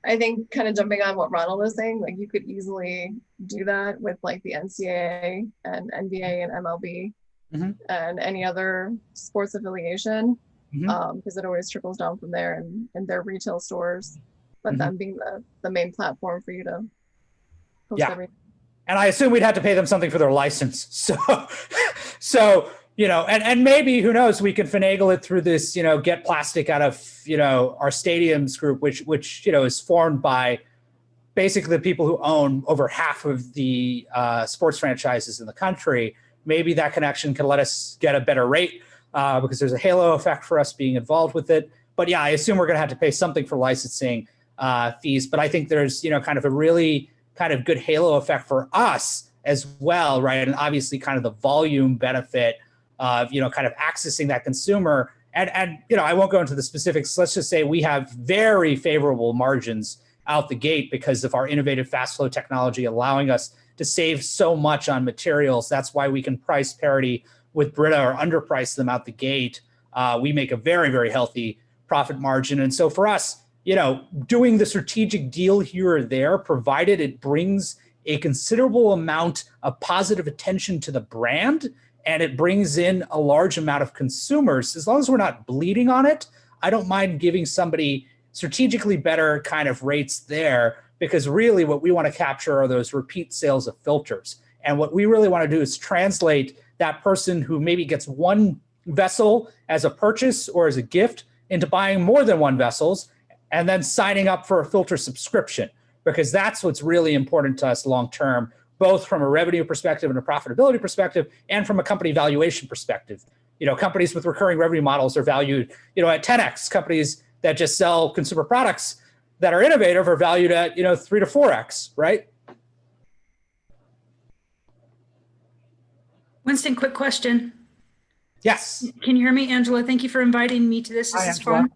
I think kind of jumping on what Ronald was saying, like you could easily do that with like the NCAA and NBA and MLB and any other sports affiliation, because it always trickles down from there and their retail stores, but them being the main platform for you to post everything. And I assume we'd have to pay them something for their license. So and maybe, who knows, we can finagle it through this, Get Plastic out of, our stadiums group, which is formed by basically the people who own over half of the sports franchises in the country. Maybe that connection can let us get a better rate because there's a halo effect for us being involved with it. But yeah, I assume we're going to have to pay something for licensing. fees. But I think there's, kind of a really kind of good halo effect for us as well, right? And obviously kind of the volume benefit of, kind of accessing that consumer. And I won't go into the specifics. Let's just say we have very favorable margins out the gate because of our innovative fast flow technology, allowing us to save so much on materials. That's why we can price parity with Brita or underprice them out the gate. We make a very, very healthy profit margin. And so for us, doing the strategic deal here or there, provided it brings a considerable amount of positive attention to the brand and it brings in a large amount of consumers, as long as we're not bleeding on it, I don't mind giving somebody strategically better kind of rates there, because really what we want to capture are those repeat sales of filters. And what we really want to do is translate that person who maybe gets one vessel as a purchase or as a gift into buying more than one vessels and then signing up for a filter subscription, because that's what's really important to us long term, both from a revenue perspective and a profitability perspective and from a company valuation perspective. Companies with recurring revenue models are valued, at 10x. Companies that just sell consumer products that are innovative are valued at, 3 to 4x, right? Winston, quick question. Yes. Can you hear me, Angela? Thank you for inviting me to this. This Hi, is Angela.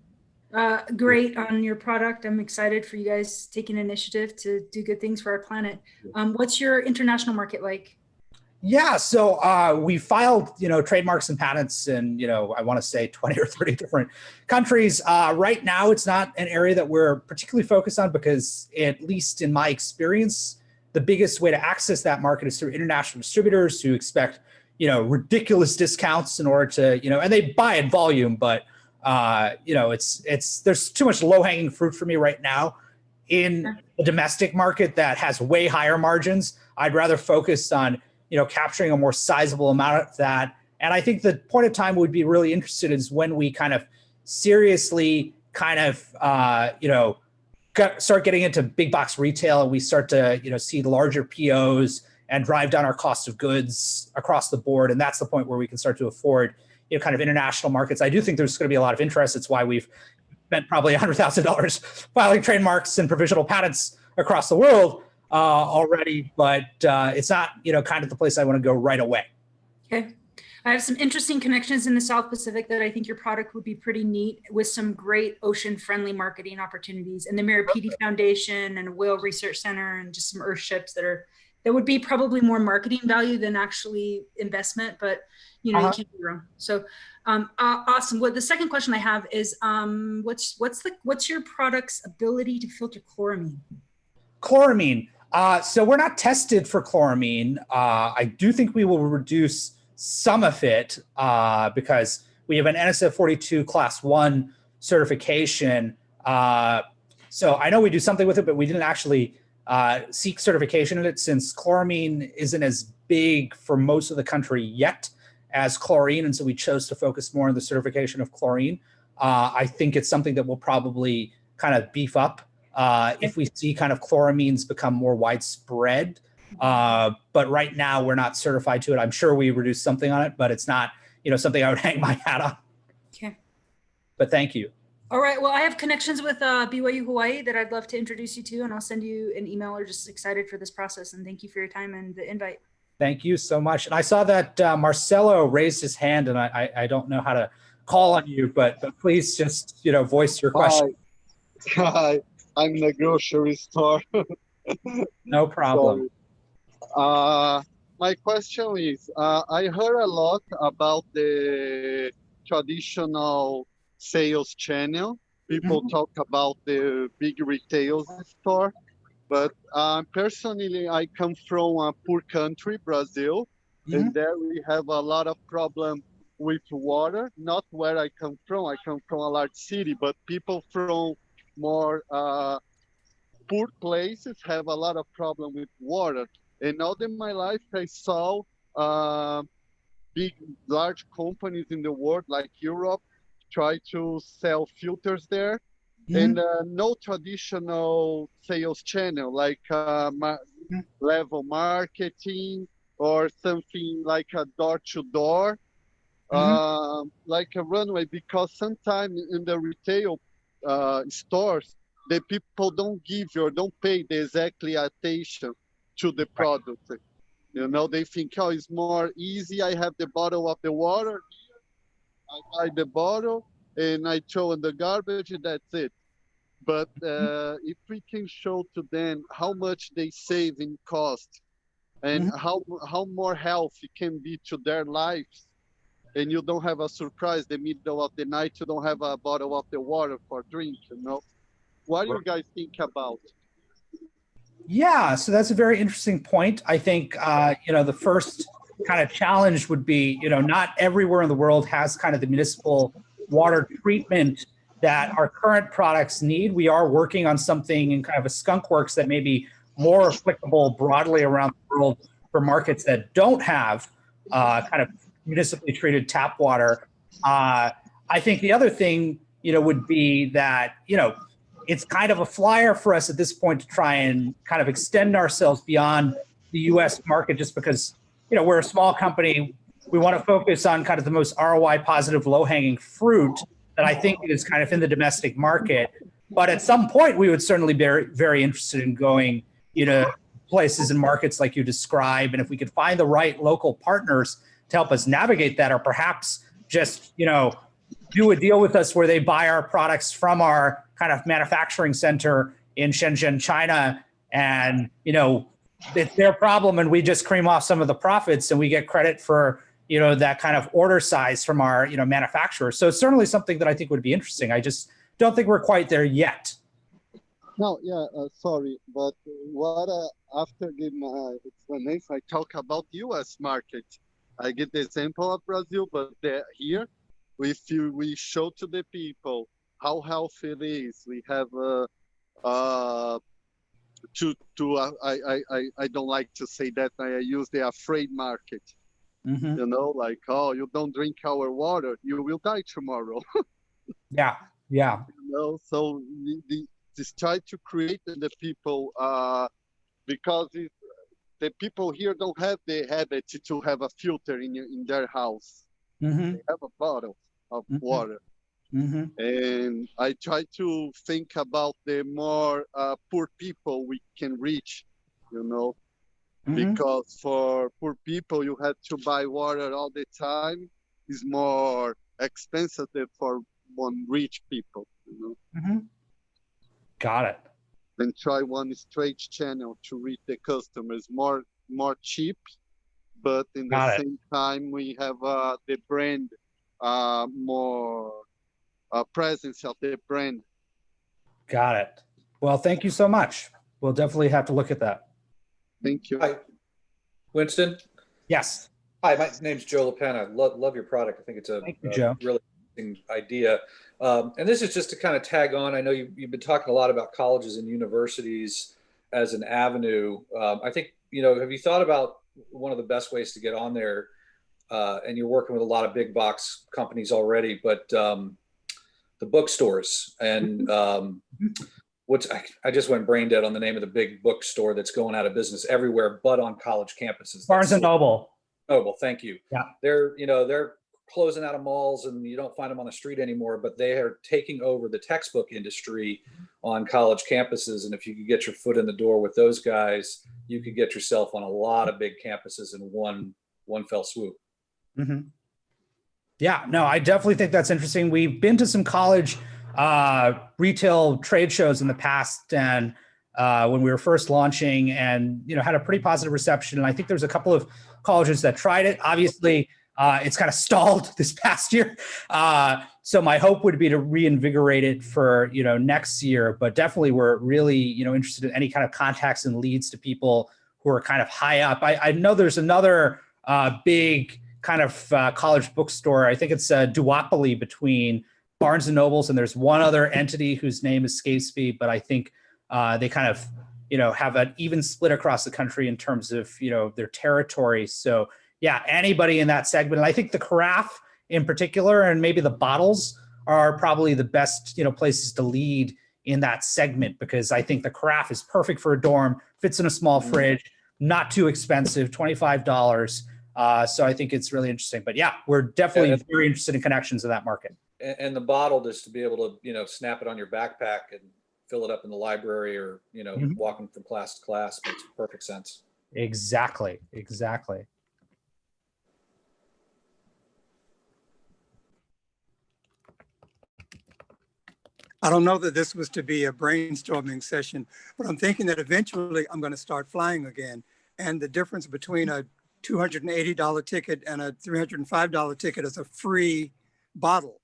fun. Great on your product. I'm excited for you guys taking initiative to do good things for our planet. What's your international market like? Yeah, so we filed, trademarks and patents in, I want to say 20 or 30 different countries. Right now, it's not an area that we're particularly focused on because, at least in my experience, the biggest way to access that market is through international distributors who expect, ridiculous discounts in order to, and they buy in volume, but there's too much low-hanging fruit for me right now in the domestic market that has way higher margins. I'd rather focus on capturing a more sizable amount of that. And I think the point of time we'd be really interested is when we kind of seriously start getting into big box retail and we start to, see larger POs and drive down our cost of goods across the board. And that's the point where we can start to afford, kind of international markets. I do think there's going to be a lot of interest. It's why we've spent probably $100,000 filing trademarks and provisional patents across the world already, but it's not, kind of the place I want to go right away. Okay. I have some interesting connections in the South Pacific that I think your product would be pretty neat, with some great ocean-friendly marketing opportunities, and the Mirapidi Foundation and a whale research center and just some earth ships that would be probably more marketing value than actually investment, but you can't be wrong. So awesome. What the second question I have is, what's your product's ability to filter chloramine? Chloramine. So we're not tested for chloramine. I do think we will reduce some of it because we have an NSF 42 class 1 certification. So I know we do something with it, but we didn't actually seek certification in it, since chloramine isn't as big for most of the country yet as chlorine. And so we chose to focus more on the certification of chlorine. I think it's something that we'll probably kind of beef up if we see kind of chloramines become more widespread. But right now we're not certified to it. I'm sure we reduce something on it, but it's not, something I would hang my hat on. Okay. But thank you. All right. Well, I have connections with BYU Hawaii that I'd love to introduce you to, and I'll send you an email. Or just excited for this process, and thank you for your time and the invite. Thank you so much. And I saw that Marcelo raised his hand, and I don't know how to call on you, but please just, voice your question. Hi, I'm in the grocery store. No problem. My question is, I heard a lot about the traditional sales channel. People talk about the big retail store, but personally, I come from a poor country, Brazil, and there we have a lot of problem with water. Not where I come from. I come from a large city, but people from more poor places have a lot of problem with water. And all in my life, I saw large companies in the world, like Europe, try to sell filters there, and no traditional sales channel like level marketing or something like a door-to-door, like a runway, because sometimes in the retail stores, the people don't give you or don't pay the exactly attention to the product. You know, they think, oh, it's more easy. I have the bottle of the water. I buy the bottle and I throw in the garbage and that's it. But if we can show to them how much they save in cost and how more healthy can be to their lives, and you don't have a surprise the middle of the night, you don't have a bottle of the water for drink, you know. What do you guys think about? Yeah, so that's a very interesting point. I think, the first kind of challenge would be, not everywhere in the world has kind of the municipal water treatment that our current products need. We are working on something in kind of a skunk works that may be more applicable broadly around the world for markets that don't have kind of municipally treated tap water. I think the other thing, would be that, it's kind of a flyer for us at this point to try and kind of extend ourselves beyond the US market, just because, we're a small company. We want to focus on kind of the most ROI positive low hanging fruit that I think is kind of in the domestic market. But at some point, we would certainly be very, very interested in going, places and markets like you describe. And if we could find the right local partners to help us navigate that, or perhaps just, do a deal with us where they buy our products from our kind of manufacturing center in Shenzhen, China, and, it's their problem and we just cream off some of the profits and we get credit for, that kind of order size from our, manufacturer. So it's certainly something that I think would be interesting. I just don't think we're quite there yet. No, yeah, sorry, but what after giving my explanation, I talk about U.S. market. I give the example of Brazil, but here, we show to the people how healthy it is. We have I don't like to say that. I use the afraid market. Like, oh, you don't drink our water, you will die tomorrow. Yeah. So just try to create the people because the people here don't have the habit to have a filter in their house. They have a bottle of water. And I try to think about the more poor people we can reach, because for poor people, you have to buy water all the time. It's more expensive for one rich people, Got it. And try one straight channel to reach the customers, more cheap, but in the same time, we have the brand more presence of the brand. Got it. Well, thank you so much. We'll definitely have to look at that. Thank you. Hi, Winston. Yes. Hi, my name's Joe LaPena. Love your product. I think it's a really interesting idea. And this is just to kind of tag on. I know you've been talking a lot about colleges and universities as an avenue. I think, have you thought about one of the best ways to get on there? And you're working with a lot of big box companies already, but the bookstores and I just went brain dead on the name of the big bookstore that's going out of business everywhere but on college campuses. Barnes and Noble. Noble, thank you. Yeah. They're closing out of malls and you don't find them on the street anymore, but they are taking over the textbook industry on college campuses. And if you could get your foot in the door with those guys, you could get yourself on a lot of big campuses in one fell swoop. Yeah, no, I definitely think that's interesting. We've been to some college retail trade shows in the past, and when we were first launching, and had a pretty positive reception. And I think there's a couple of colleges that tried it. Obviously, it's kind of stalled this past year. So my hope would be to reinvigorate it for next year. But definitely, we're really interested in any kind of contacts and leads to people who are kind of high up. I know there's another big kind of college bookstore. I think it's a duopoly between Barnes and Nobles, and there's one other entity whose name escapes me, but I think they kind of, have an even split across the country in terms of, their territory. So yeah, anybody in that segment. And I think the carafe in particular, and maybe the bottles are probably the best, places to lead in that segment, because I think the carafe is perfect for a dorm, fits in a small fridge, not too expensive, $25. So I think it's really interesting. But yeah, we're definitely very interested in connections in that market. And the bottle, just to be able to, snap it on your backpack and fill it up in the library or, you know, walking from class to class. Makes perfect sense. Exactly. Exactly. I don't know that this was to be a brainstorming session, but I'm thinking that eventually I'm going to start flying again. And the difference between a $280 ticket and a $305 ticket is a free bottle.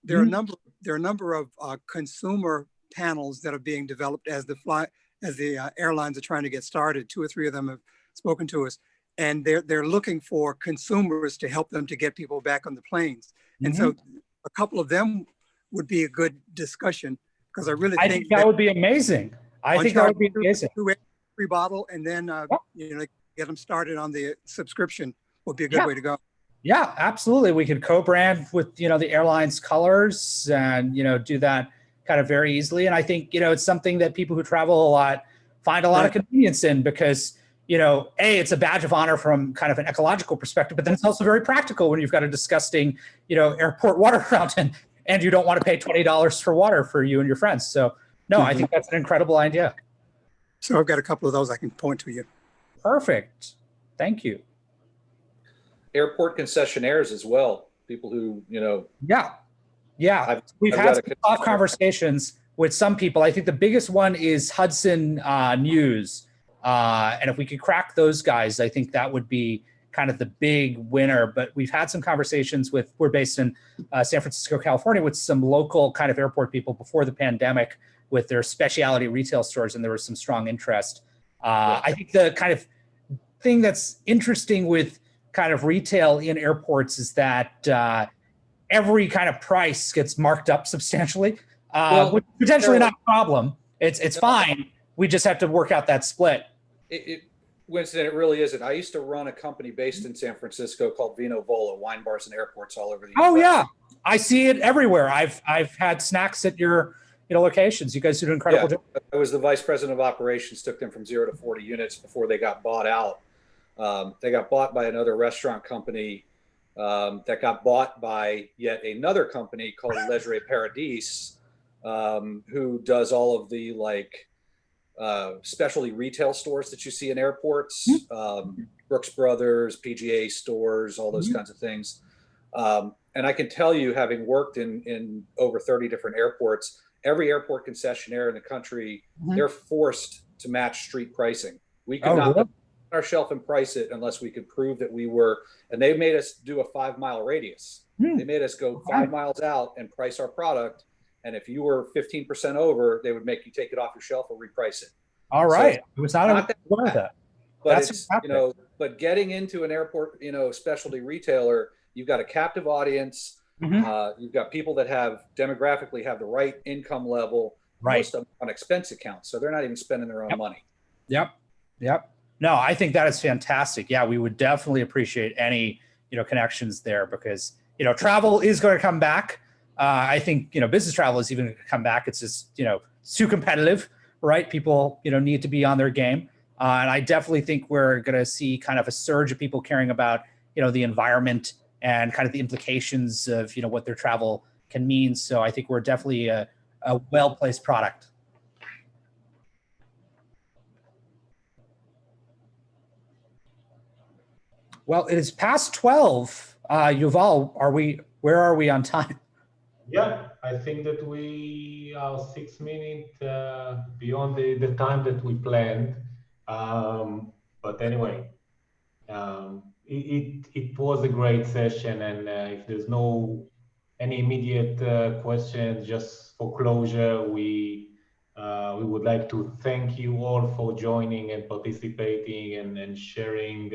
There are a number of consumer panels that are being developed as the airlines are trying to get started. 2 or 3 of them have spoken to us, and they're looking for consumers to help them to get people back on the planes. And so a couple of them would be a good discussion, because I really think that would be amazing. I think that would be amazing. Free bottle, and then you know, get them started on the subscription would be a good way to go. Yeah, absolutely. We could co-brand with, you know, the airline's colors and, you know, do that kind of very easily. And I think, you know, it's something that people who travel a lot find a lot of convenience in, because, you know, it's a badge of honor from kind of an ecological perspective, but then it's also very practical when you've got a disgusting, you know, airport water fountain and you don't want to pay $20 for water for you and your friends. So no, I think that's an incredible idea. So I've got a couple of those I can point to you. Perfect. Thank you. Airport concessionaires as well. People who, you know. Yeah. We've had some tough conversations with some people. I think the biggest one is Hudson News. And if we could crack those guys, I think that would be kind of the big winner. But we've had some conversations we're based in San Francisco, California, with some local kind of airport people before the pandemic with their specialty retail stores, and there was some strong interest. I think the kind of thing that's interesting with kind of retail in airports is that every kind of price gets marked up substantially, which is potentially not a problem. It's fine. We just have to work out that split. Winston, it really isn't. I used to run a company based in San Francisco called Vino Vola, wine bars and airports all over the US. Oh yeah, I see it everywhere. I've had snacks at your locations. You guys do an incredible job. I was the vice president of operations, took them from 0 to 40 units before they got bought out. They got bought by another restaurant company that got bought by yet another company called Leisure Paradis, who does all of the specialty retail stores that you see in airports, Brooks Brothers, PGA stores, all those kinds of things. And I can tell you, having worked in over 30 different airports, every airport concessionaire in the country, they're forced to match street pricing. We could not put it on our shelf and price it unless we could prove that we were, and they made us do a 5-mile radius. They made us go 5 miles out and price our product. And if you were 15% over, they would make you take it off your shelf or reprice it. All right. So it was not aware of that. But it's, but getting into an airport, specialty retailer, you've got a captive audience. You've got people that demographically have the right income level, most of them on expense accounts. So they're not even spending their own money. Yep. No, I think that is fantastic. Yeah, we would definitely appreciate any, connections there, because, travel is going to come back. I think, business travel is even going to come back. It's just, it's too competitive, right? People, need to be on their game. And I definitely think we're going to see kind of a surge of people caring about, the environment and kind of the implications of, what their travel can mean. So I think we're definitely a well-placed product. Well, it is past 12. Yuval, where are we on time? Yeah, I think that we are 6 minutes beyond the time that we planned. But anyway, it was a great session, and if there's any immediate questions, just for closure, we would like to thank you all for joining and participating and sharing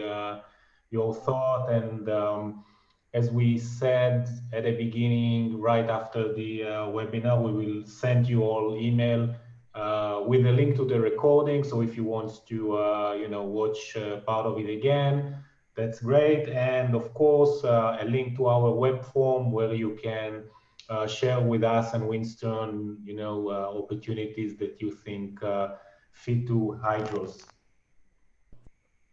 your thought. And as we said at the beginning, right after the webinar, we will send you all email with a link to the recording. So if you want to, watch part of it again, that's great. And of course, a link to our web form where you can share with us and Winston, opportunities that you think fit to Hydros.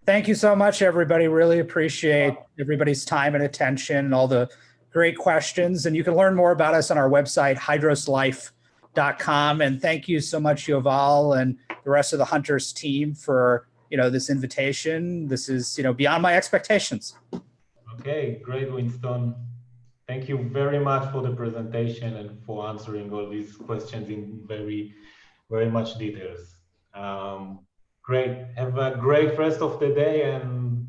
Thank you so much, everybody. Really appreciate everybody's time and attention and all the great questions. And you can learn more about us on our website, hydroslife.com. huntershunters.com. And thank you so much, Yoval, and the rest of the Hunters team for, this invitation. This is, beyond my expectations. Okay, great, Winston. Thank you very much for the presentation and for answering all these questions in very, very much details. Great. Have a great rest of the day and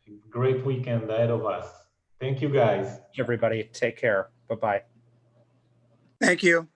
a great weekend ahead of us. Thank you, guys. Everybody, take care. Bye-bye. Thank you.